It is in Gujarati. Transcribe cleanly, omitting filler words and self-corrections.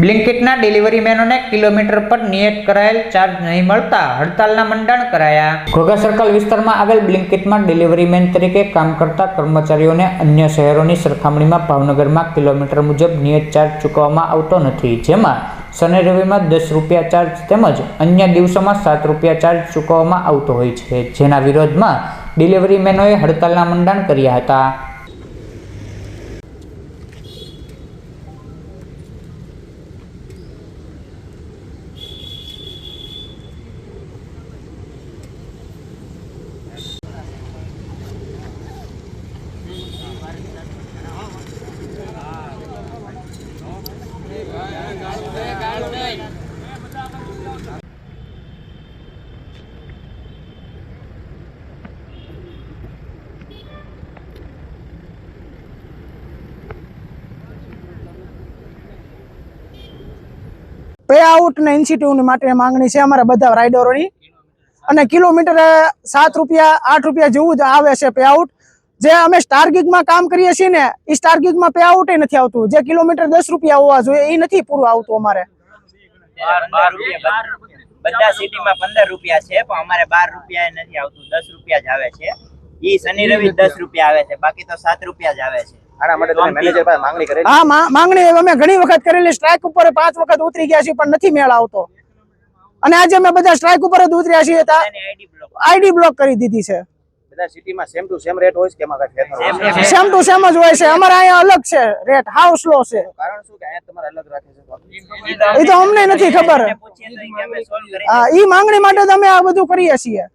બ્લિંકિટના ડિલિવરી મેનોને કિલોમીટર પર નિયત કરાયેલ ચાર્જ નહીં મળતા હડતાલના મંડાણ કરાયા। ઘોઘા સર્કલ વિસ્તારમાં આવેલ બ્લિંકિટમાં ડિલિવરી મેન તરીકે કામ કરતા કર્મચારીઓને અન્ય શહેરોની સરખામણીમાં ભાવનગરમાં કિલોમીટર મુજબ નિયત ચાર્જ ચૂકવવામાં આવતો નથી, જેમાં શનિ રવિમાં 10 રૂપિયા ચાર્જ તેમજ અન્ય દિવસોમાં 7 રૂપિયા ચાર્જ ચૂકવવામાં આવતો હોય છે, જેના વિરોધમાં ડિલિવરી મેનોએ હડતાલના મંડાણ કર્યા હતા। पे आउट ने इंसेंटिव माटे मांगणी है अमारा बधा राइडरोनी अने किलोमीटर 7 રૂપિયા 8 રૂપિયા जेवुं ज आवे छे पे आउट। जे अमे स्टार गीग में काम करीए छीए ने ई स्टार गीग में पे आउट ए नथी आवतुं। जे किलोमीटर 10 રૂપિયા होवा जोईए ए नथी पूरुं आवतुं। अमारे 12 રૂપિયા બધા સિટી માં 15 રૂપિયા છે પણ અમારે 12 રૂપિયા નથી આવતું, 10 રૂપિયા જ આવે છે। ઈ શનિ રવિ 10 રૂપિયા આવે છે, બાકી તો 7 રૂપિયા જ આવે છે। આના માટે તમે મેનેજર પાસે માંગણી કરેલી? हाँ मांगणी अमे घणी वखत करेली। स्ट्राइक उपर 5 वखत उतरी गया छीए पण नथी मेळ आवतो अने आज अमे बधा स्ट्राइक उपर ज उतर्या छीए ता आईडी ब्लॉक करी दीधी छे। બધા સિટીમાં સેમ ટુ સેમ રેટ હોય છે કે એમાં કાંઈ ફેરફાર હોય છે? सेम टू सेम ज होय छे। अमारे अहींया अलग छे रेट, हाउ स्लो छे। કારણ શું કે અહીંયા તમારે અલગ રાખે છે? એ તો અમને નથી ખબર। પૂછીએ તો ઈ કે અમે સોલ્વ કરી ઈ માંગણી માટે જ અમે આ બધું કરીએ છીએ।